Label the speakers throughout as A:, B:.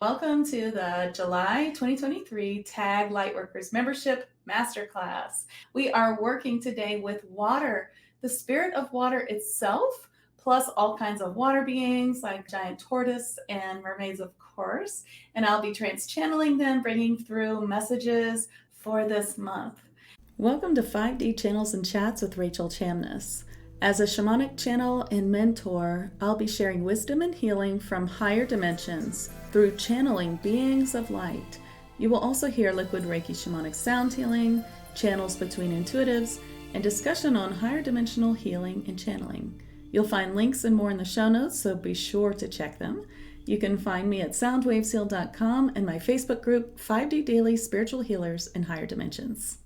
A: Welcome to the July 2023 TAG Lightworkers Membership Masterclass. We are working today with water, the spirit of water itself, plus all kinds of water beings like giant tortoise and mermaids, of course. And I'll be trance channeling them, bringing through messages for this month. Welcome to 5D Channels and Chats with Rachel Chamness. As a shamanic channel and mentor, I'll be sharing wisdom and healing from higher dimensions through channeling beings of light. You will also hear liquid Reiki shamanic sound healing, channels between intuitives, and discussion on higher dimensional healing and channeling. You'll find links and more in the show notes, so be sure to check them. You can find me at soundwavesheal.com and my Facebook group, 5D Daily Spiritual Healers in Higher Dimensions.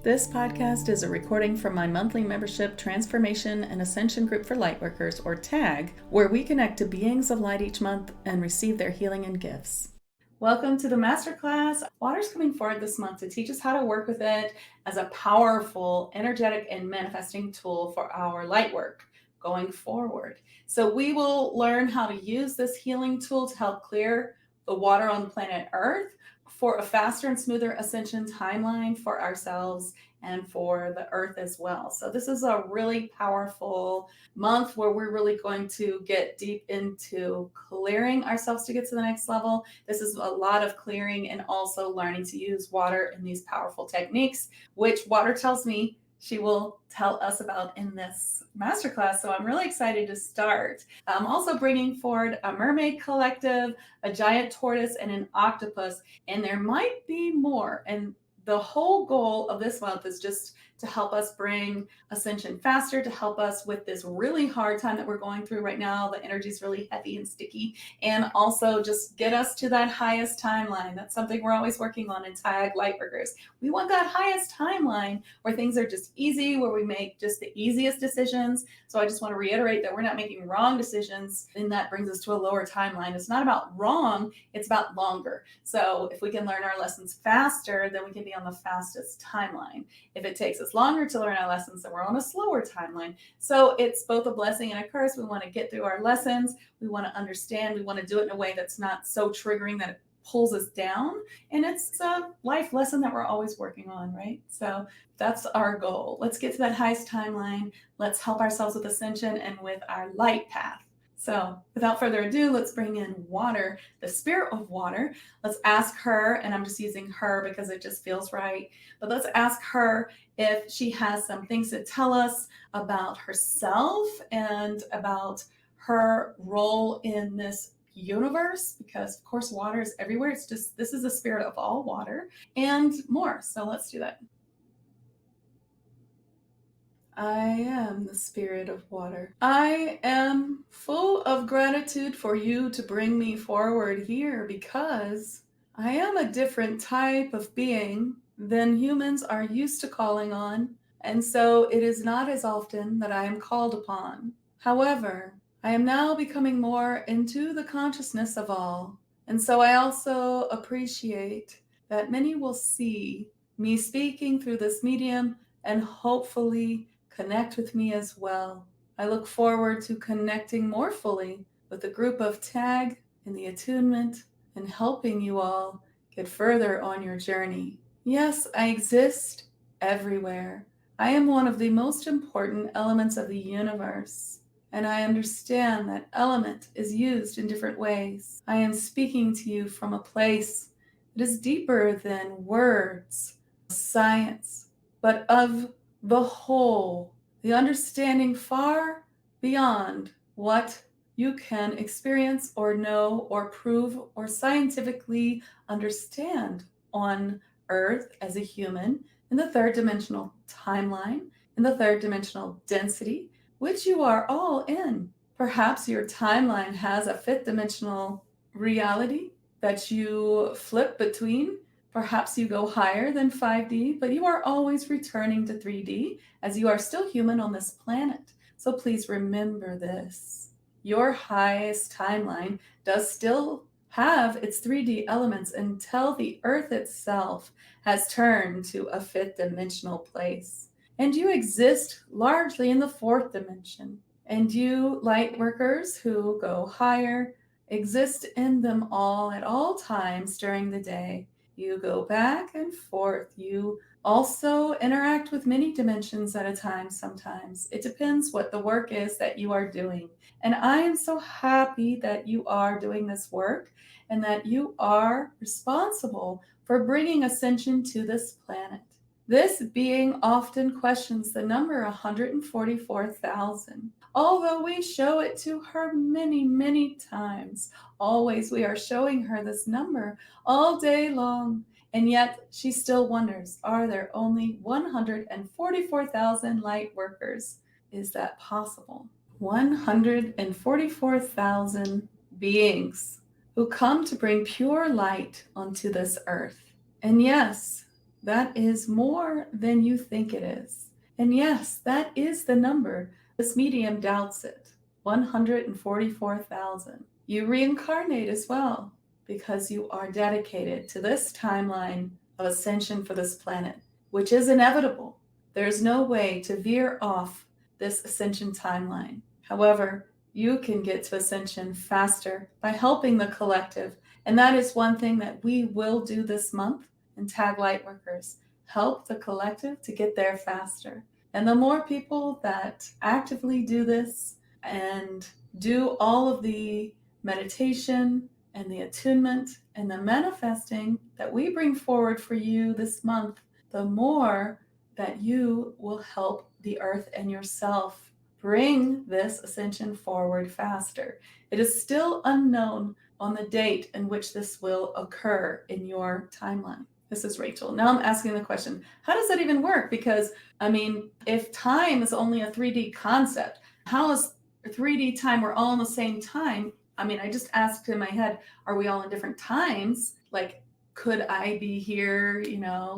A: This podcast is a recording from my monthly membership Transformation and Ascension Group for Lightworkers, or TAG, where we connect to beings of light each month and receive their healing and gifts. Welcome to the Masterclass. Water's coming forward this month to teach us how to work with it as a powerful, energetic, and manifesting tool for our light work going forward. So we will learn how to use this healing tool to help clear the water on planet Earth for a faster and smoother ascension timeline for ourselves and for the earth as well. So this is a really powerful month where we're really going to get deep into clearing ourselves to get to the next level. This is a lot of clearing and also learning to use water in these powerful techniques, which water tells me she will tell us about in this masterclass. So I'm really excited to start. I'm also bringing forward a mermaid collective, a giant tortoise, and an octopus, and there might be more. And the whole goal of this month is just to help us bring ascension faster, to help us with this really hard time that we're going through right now. The energy is really heavy and sticky, and also just get us to that highest timeline. That's something we're always working on in TAG Lightworkers. We want that highest timeline where things are just easy, where we make just the easiest decisions. So I just want to reiterate that we're not making wrong decisions, and that brings us to a lower timeline. It's not about wrong, it's about longer. So if we can learn our lessons faster, then we can be on the fastest timeline. If it takes us longer to learn our lessons, then we're on a slower timeline. So it's both a blessing and a curse. We want to get through our lessons. We want to understand. We want to do it in a way that's not so triggering that it pulls us down. And it's a life lesson that we're always working on, right? So that's our goal. Let's get to that highest timeline. Let's help ourselves with ascension and with our light path. So without further ado, let's bring in water, the spirit of water. Let's ask her, and I'm just using her because it just feels right, but let's ask her if she has some things to tell us about herself and about her role in this universe, because of course water is everywhere. It's just, this is the spirit of all water and more. So let's do that. I am the spirit of water. I am full of gratitude for you to bring me forward here, because I am a different type of being than humans are used to calling on, and so it is not as often that I am called upon. However, I am now becoming more into the consciousness of all, and so I also appreciate that many will see me speaking through this medium and hopefully connect with me as well. I look forward to connecting more fully with the group of TAG in the attunement and helping you all get further on your journey. Yes, I exist everywhere. I am one of the most important elements of the universe, and I understand that element is used in different ways. I am speaking to you from a place that is deeper than words, science, but of the whole, the understanding far beyond what you can experience or know or prove or scientifically understand on Earth as a human in the third dimensional timeline, in the third dimensional density, which you are all in. Perhaps your timeline has a fifth dimensional reality that you flip between. Perhaps you go higher than 5D, but you are always returning to 3D as you are still human on this planet. So please remember this. Your highest timeline does still have its 3D elements until the Earth itself has turned to a fifth dimensional place. And you exist largely in the fourth dimension. And you light workers who go higher, exist in them all at all times during the day. You go back and forth. You also interact with many dimensions at a time sometimes. It depends what the work is that you are doing. And I am so happy that you are doing this work and that you are responsible for bringing ascension to this planet. This being often questions the number 144,000. Although we show it to her many, many times, always we are showing her this number all day long. And yet she still wonders, are there only 144,000 light workers? Is that possible? 144,000 beings who come to bring pure light onto this earth. And yes, that is more than you think it is. And yes, that is the number. This medium doubts it. 144,000. You reincarnate as well because you are dedicated to this timeline of ascension for this planet, which is inevitable. There's no way to veer off this ascension timeline. However, you can get to ascension faster by helping the collective. And that is one thing that we will do this month in Tag Lightworkers. Help the collective to get there faster. And the more people that actively do this and do all of the meditation and the attunement and the manifesting that we bring forward for you this month, the more that you will help the earth and yourself bring this ascension forward faster. It is still unknown on the date in which this will occur in your timeline. This is Rachel. Now I'm asking the question, how does that even work? Because, I mean, if time is only a 3D concept, how is 3D time? We're all in the same time. I mean, I just asked in my head, are we all in different times? Like, could I be here,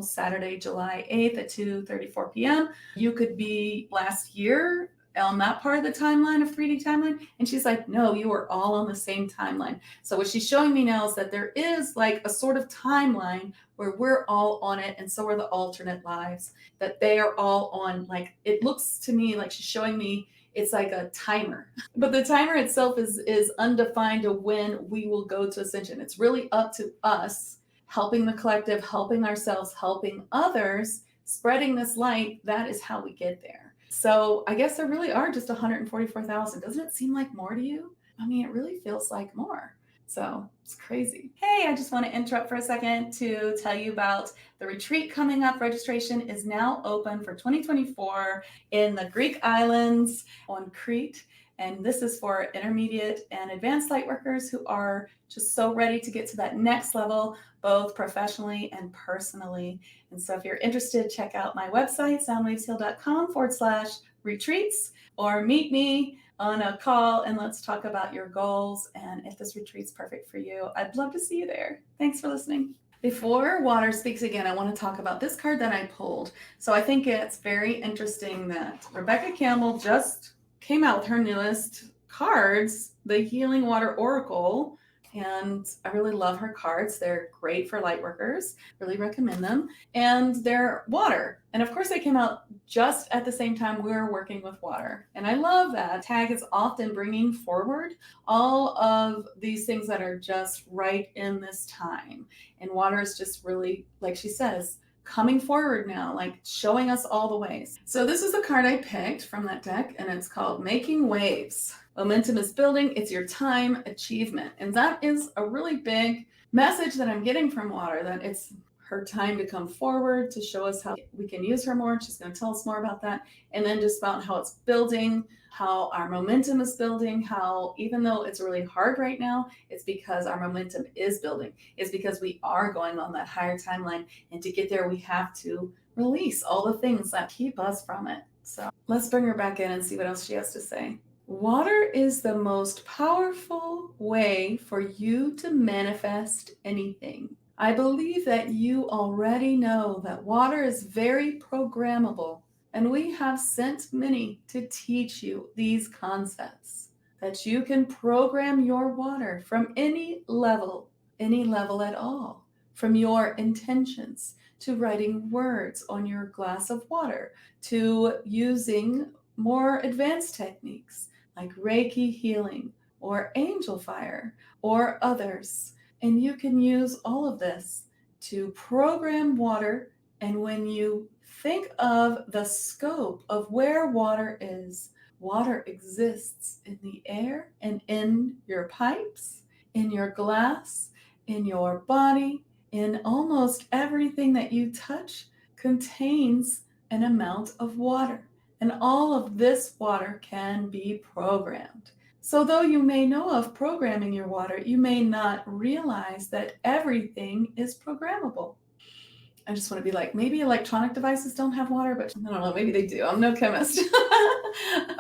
A: Saturday, July 8th at 2:34 p.m.? You could be last year on that part of the timeline of 3D timeline. And she's like, no, you are all on the same timeline. So what she's showing me now is that there is like a sort of timeline where we're all on it. And so are the alternate lives, that they are all on. Like, it looks to me like she's showing me it's like a timer, but the timer itself is undefined of when we will go to ascension. It's really up to us helping the collective, helping ourselves, helping others, spreading this light. That is how we get there. So I guess there really are just 144,000. Doesn't it seem like more to you? I mean, it really feels like more. So it's crazy. Hey, I just want to interrupt for a second to tell you about the retreat coming up. Registration is now open for 2024 in the Greek islands on Crete. And this is for intermediate and advanced lightworkers who are just so ready to get to that next level, both professionally and personally. And so if you're interested, check out my website, soundwavesheal.com/retreats, or meet me on a call and let's talk about your goals and if this retreat's perfect for you. I'd love to see you there. Thanks for listening. Before Water speaks again, I want to talk about this card that I pulled. So I think it's very interesting that Rebecca Campbell just came out with her newest cards, the Healing Water Oracle. And I really love her cards. They're great for light workers. Really recommend them. And they're water. And of course, they came out just at the same time we were working with water. And I love that. Tag is often bringing forward all of these things that are just right in this time. And water is just really, like she says, coming forward now, like showing us all the ways. So this is the card I picked from that deck, and it's called Making Waves. Momentum is building. It's your time achievement. And that is a really big message that I'm getting from water, that it's her time to come forward to show us how we can use her more. She's going to tell us more about that. And then just about how it's building, how our momentum is building, how even though it's really hard right now, it's because our momentum is building. It's because we are going on that higher timeline. And to get there, we have to release all the things that keep us from it. So let's bring her back in and see what else she has to say. Water is the most powerful way for you to manifest anything. I believe that you already know that water is very programmable, and we have sent many to teach you these concepts, that you can program your water from any level at all, from your intentions to writing words on your glass of water, to using more advanced techniques like Reiki healing, or angel fire or others. And you can use all of this to program water. And when you think of the scope of where water is, water exists in the air and in your pipes, in your glass, in your body, in almost everything that you touch contains an amount of water. And all of this water can be programmed. So, though you may know of programming your water, you may not realize that everything is programmable. I just want to be like, maybe electronic devices don't have water, but I don't know, maybe they do. I'm no chemist.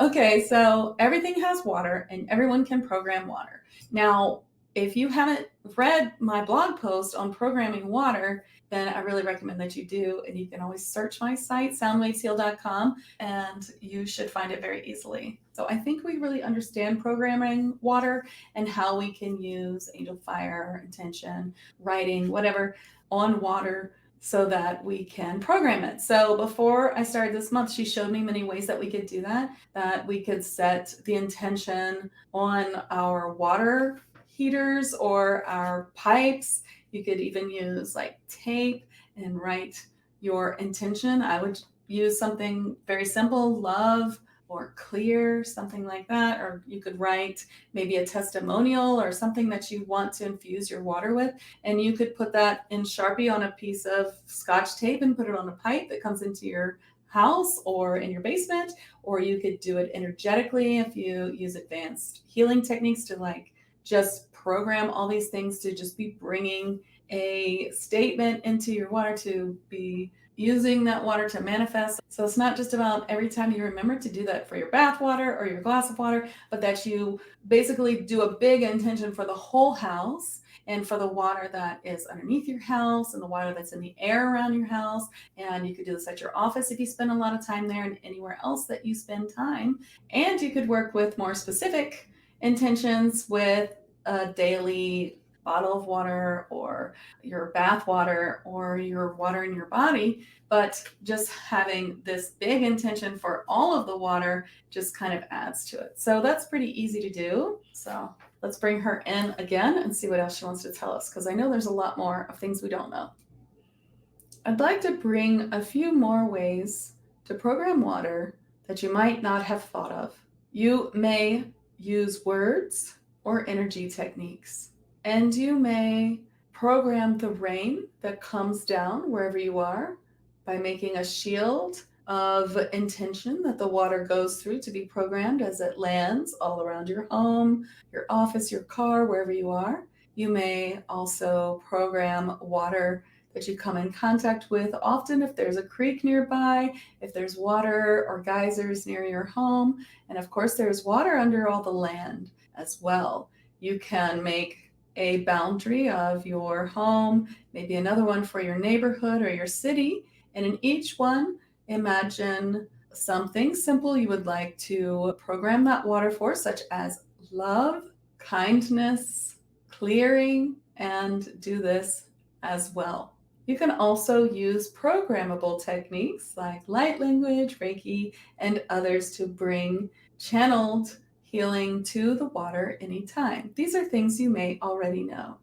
A: Okay, so everything has water and everyone can program water. Now, if you haven't read my blog post on programming water, then I really recommend that you do. And you can always search my site, soundwavesheal.com, and you should find it very easily. So I think we really understand programming water and how we can use angel fire, intention, writing, whatever on water so that we can program it. So before I started this month, she showed me many ways that we could do that we could set the intention on our water heaters or our pipes. You could even use like tape and write your intention. I would use something very simple, love or clear, something like that. Or you could write maybe a testimonial or something that you want to infuse your water with. And you could put that in Sharpie on a piece of Scotch tape and put it on a pipe that comes into your house or in your basement. Or you could do it energetically if you use advanced healing techniques to like just program all these things to just be bringing a statement into your water, to be using that water to manifest. So it's not just about every time you remember to do that for your bath water or your glass of water, but that you basically do a big intention for the whole house and for the water that is underneath your house and the water that's in the air around your house. And you could do this at your office if you spend a lot of time there, and anywhere else that you spend time. And you could work with more specific intentions with a daily bottle of water or your bath water or your water in your body. But just having this big intention for all of the water just kind of adds to it. So that's pretty easy to do. So let's bring her in again and see what else she wants to tell us, because I know there's a lot more of things we don't know. I'd like to bring a few more ways to program water that you might not have thought of. You may use words or energy techniques, and you may program the rain that comes down wherever you are by making a shield of intention that the water goes through to be programmed as it lands all around your home, your office, your car, wherever you are. You may also program water that you come in contact with often if there's a creek nearby, if there's water or geysers near your home, and of course there's water under all the land as well. You can make a boundary of your home, maybe another one for your neighborhood or your city, and in each one, imagine something simple you would like to program that water for, such as love, kindness, clearing, and do this as well. You can also use programmable techniques like light language, Reiki, and others to bring channeled healing to the water anytime. These are things you may already know.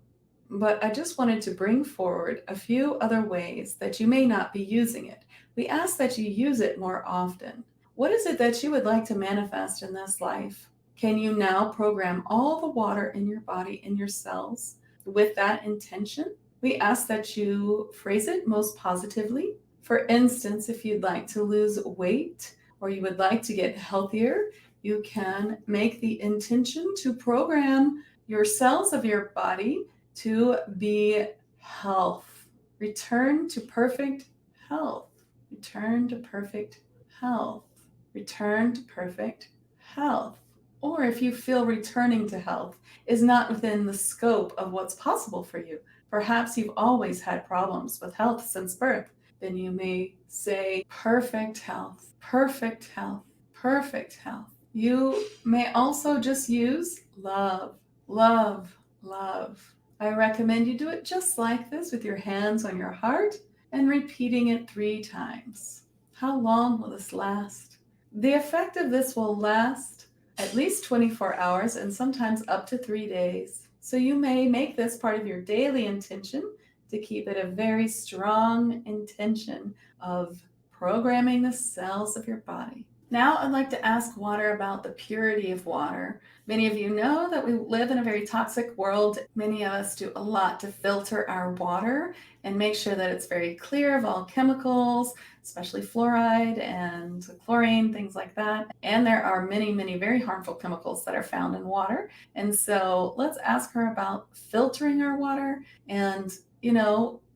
A: But I just wanted to bring forward a few other ways that you may not be using it. We ask that you use it more often. What is it that you would like to manifest in this life? Can you now program all the water in your body, in your cells, with that intention? We ask that you phrase it most positively. For instance, if you'd like to lose weight or you would like to get healthier, you can make the intention to program your cells of your body to be health. Return to perfect health. Return to perfect health. Return to perfect health. Or if you feel returning to health is not within the scope of what's possible for you, perhaps you've always had problems with health since birth, then you may say perfect health, perfect health, perfect health. You may also just use love, love, love. I recommend you do it just like this with your hands on your heart and repeating it 3 times. How long will this last? The effect of this will last at least 24 hours and sometimes up to 3 days. So you may make this part of your daily intention to keep it a very strong intention of programming the cells of your body. Now I'd like to ask water about the purity of water. Many of you know that we live in a very toxic world. Many of us do a lot to filter our water and make sure that it's very clear of all chemicals, especially fluoride and chlorine, things like that. And there are many, many very harmful chemicals that are found in water. And so let's ask her about filtering our water and,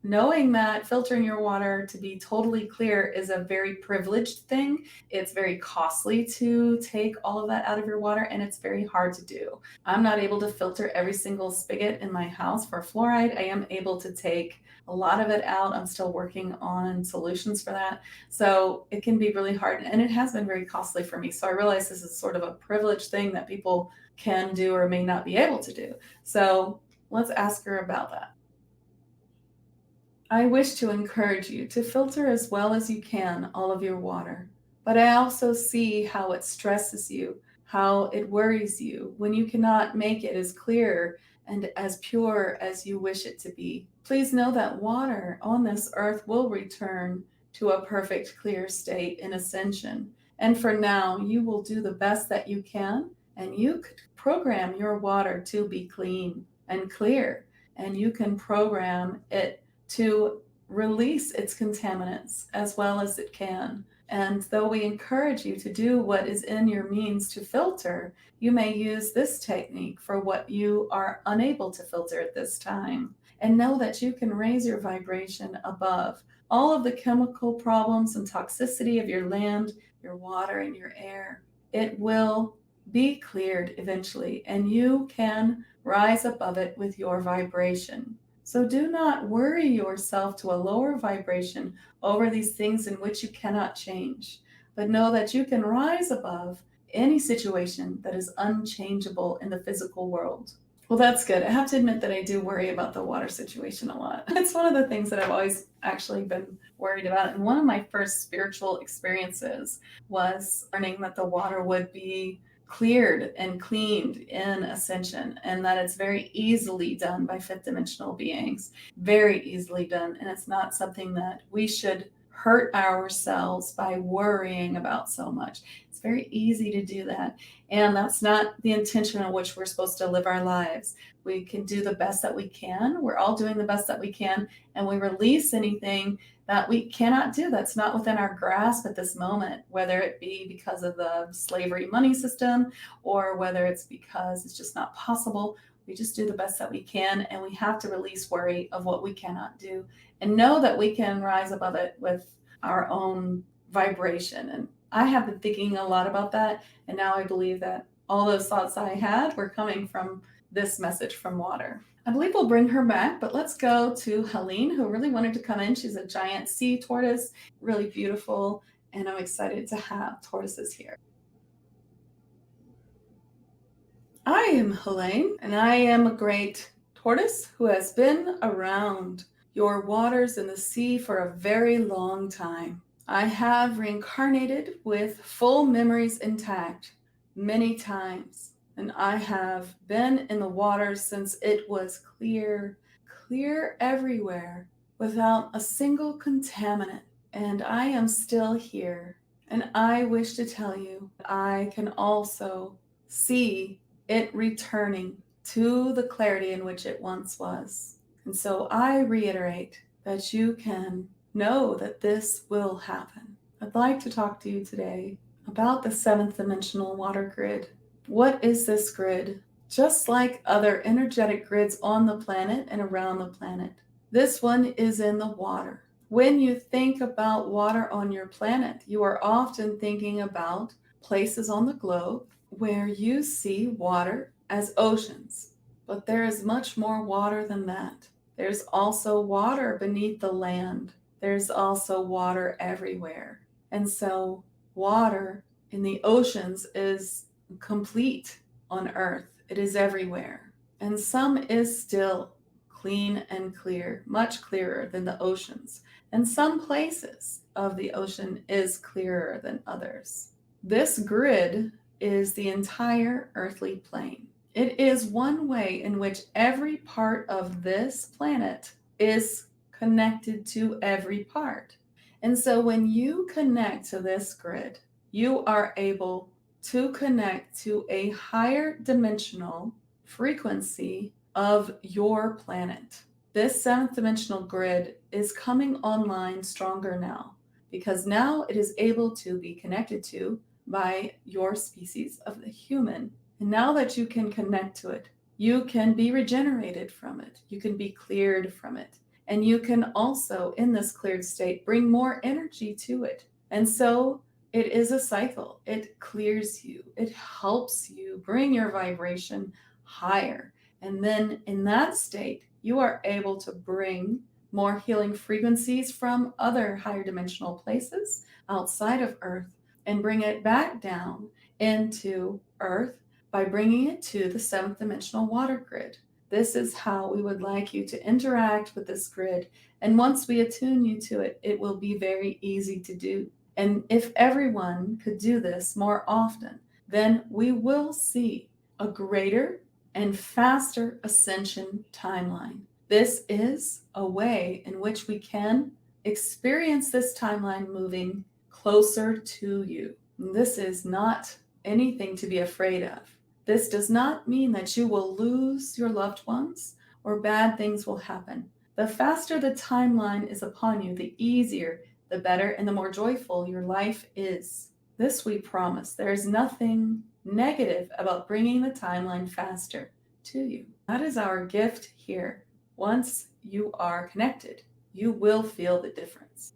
A: knowing that filtering your water to be totally clear is a very privileged thing. It's very costly to take all of that out of your water, and it's very hard to do. I'm not able to filter every single spigot in my house for fluoride. I am able to take a lot of it out. I'm still working on solutions for that. So it can be really hard, and it has been very costly for me. So I realize this is sort of a privileged thing that people can do or may not be able to do. So let's ask her about that. I wish to encourage you to filter as well as you can all of your water, but I also see how it stresses you, how it worries you when you cannot make it as clear and as pure as you wish it to be. Please know that water on this earth will return to a perfect clear state in ascension. And for now, you will do the best that you can, and you could program your water to be clean and clear, and you can program it to release its contaminants as well as it can. And though we encourage you to do what is in your means to filter, you may use this technique for what you are unable to filter at this time. And know that you can raise your vibration above all of the chemical problems and toxicity of your land, your water, and your air. It will be cleared eventually, and you can rise above it with your vibration. So do not worry yourself to a lower vibration over these things in which you cannot change, but know that you can rise above any situation that is unchangeable in the physical world. Well, that's good. I have to admit that I do worry about the water situation a lot. It's one of the things that I've always actually been worried about. And one of my first spiritual experiences was learning that the water would be cleared and cleaned in ascension, and that it's very easily done by fifth dimensional beings, very easily done. And it's not something that we should hurt ourselves by worrying about so much. It's very easy to do that. And that's not the intention on which we're supposed to live our lives. We can do the best that we can. We're all doing the best that we can. And we release anything that we cannot do that's not within our grasp at this moment, whether it be because of the slavery money system or whether it's because it's just not possible. We just do the best that we can, and we have to release worry of what we cannot do and know that we can rise above it with our own vibration. And I have been thinking a lot about that, and now I believe that all those thoughts I had were coming from this message from water. I believe we'll bring her back, but let's go to Helene, who really wanted to come in. She's a giant sea tortoise, really beautiful, and I'm excited to have tortoises here. I am Helene, and I am a great tortoise who has been around your waters in the sea for a very long time. I have reincarnated with full memories intact many times, and I have been in the water since it was clear, clear everywhere, without a single contaminant. And I am still here. And I wish to tell you, I can also see it returning to the clarity in which it once was. And so I reiterate that you can know that this will happen. I'd like to talk to you today about the seventh dimensional water grid. What is this grid? Just like other energetic grids on the planet and around the planet, this one is in the water. When you think about water on your planet, you are often thinking about places on the globe where you see water as oceans. But there is much more water than that. There's also water beneath the land. There's also water everywhere. And so water in the oceans is complete on Earth. It is everywhere. And some is still clean and clear, much clearer than the oceans. And some places of the ocean is clearer than others. This grid is the entire earthly plane. It is one way in which every part of this planet is connected to every part. And so when you connect to this grid, you are able to connect to a higher dimensional frequency of your planet. This seventh dimensional grid is coming online stronger now because now it is able to be connected to by your species of the human. And now that you can connect to it, you can be regenerated from it, you can be cleared from it, and you can also, in this cleared state, bring more energy to it. And so it is a cycle. It clears you, it helps you bring your vibration higher. And then in that state, you are able to bring more healing frequencies from other higher dimensional places outside of Earth and bring it back down into Earth by bringing it to the seventh dimensional water grid. This is how we would like you to interact with this grid. And once we attune you to it, it will be very easy to do. And if everyone could do this more often, then we will see a greater and faster ascension timeline. This is a way in which we can experience this timeline moving closer to you. This is not anything to be afraid of. This does not mean that you will lose your loved ones or bad things will happen. The faster the timeline is upon you, the easier, the better, and the more joyful your life is. This we promise. There is nothing negative about bringing the timeline faster to you. That is our gift here. Once you are connected, you will feel the difference.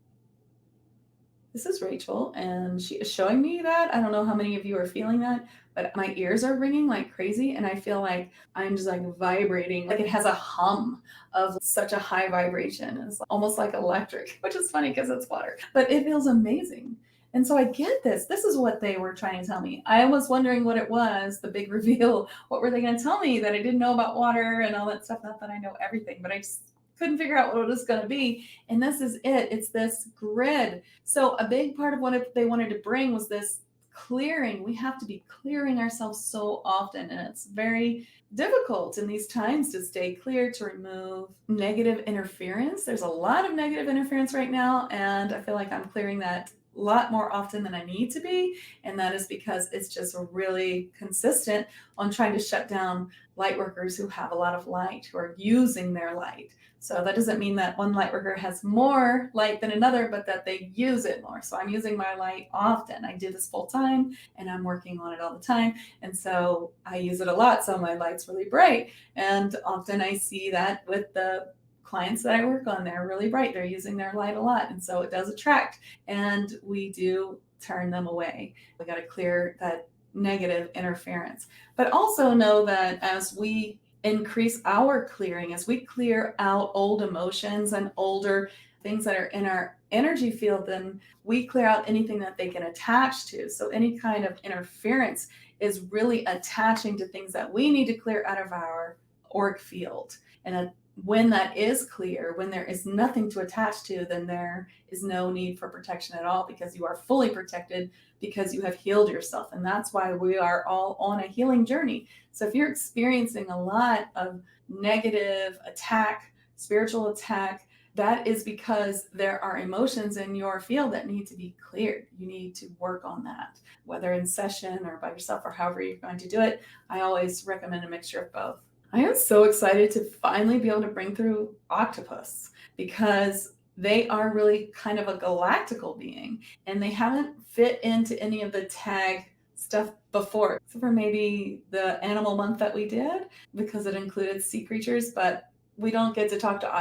A: This is Rachel, and she is showing me that. I don't know how many of you are feeling that, but my ears are ringing like crazy, and I feel like I'm just like vibrating. Like it has a hum of such a high vibration. It's almost like electric, which is funny because it's water, but it feels amazing. And so I get this. This is what they were trying to tell me. I was wondering what it was, the big reveal. What were they going to tell me that I didn't know about water and all that stuff? Not that I know everything, but I just couldn't figure out what it was going to be. And this is it. It's this grid. So a big part of what they wanted to bring was this clearing. We have to be clearing ourselves so often, and it's very difficult in these times to stay clear, to remove negative interference. There's a lot of negative interference right now, and I feel like I'm clearing that a lot more often than I need to be. And that is because it's just really consistent on trying to shut down light workers who have a lot of light, who are using their light. So that doesn't mean that one light worker has more light than another, but that they use it more. So I'm using my light often. I do this full time and I'm working on it all the time. And so I use it a lot. So my light's really bright. And often I see that with the clients that I work on, they're really bright. They're using their light a lot. And so it does attract, and we do turn them away. We got to clear that negative interference, but also know that as we increase our clearing, as we clear out old emotions and older things that are in our energy field, then we clear out anything that they can attach to. So any kind of interference is really attaching to things that we need to clear out of our auric field. And when that is clear, when there is nothing to attach to, then there is no need for protection at all, because you are fully protected, because you have healed yourself. And that's why we are all on a healing journey. So if you're experiencing a lot of negative attack, spiritual attack, that is because there are emotions in your field that need to be cleared. You need to work on that, whether in session or by yourself or however you're going to do it. I always recommend a mixture of both. I am so excited to finally be able to bring through octopus, because they are really kind of a galactical being, and they haven't fit into any of the tag stuff before, except for maybe the animal month that we did, because it included sea creatures, but we don't get to talk to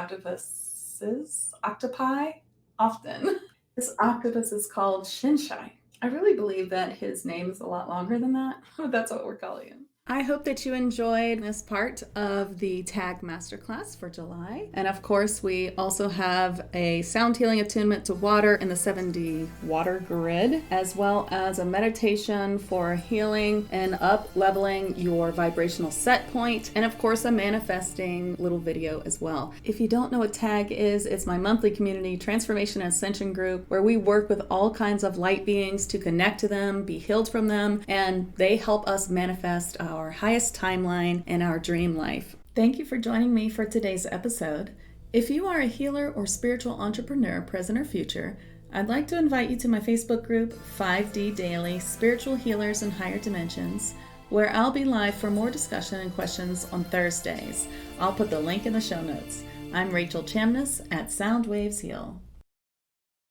A: octopi often. This octopus is called Shinshai. I really believe that his name is a lot longer than that, but that's what we're calling him. I hope that you enjoyed this part of the Tag Masterclass for July. And of course, we also have a sound healing attunement to water in the 7D water grid, as well as a meditation for healing and up leveling your vibrational set point, and of course, a manifesting little video as well. If you don't know what Tag is, it's my monthly community transformation and ascension group where we work with all kinds of light beings to connect to them, be healed from them, and they help us manifest our highest timeline and our dream life. Thank you for joining me for today's episode. If you are a healer or spiritual entrepreneur, present or future, I'd like to invite you to my Facebook group, 5D Daily Spiritual Healers in Higher Dimensions, where I'll be live for more discussion and questions on Thursdays. I'll put the link in the show notes. I'm Rachel Chamness at Sound Waves Heal.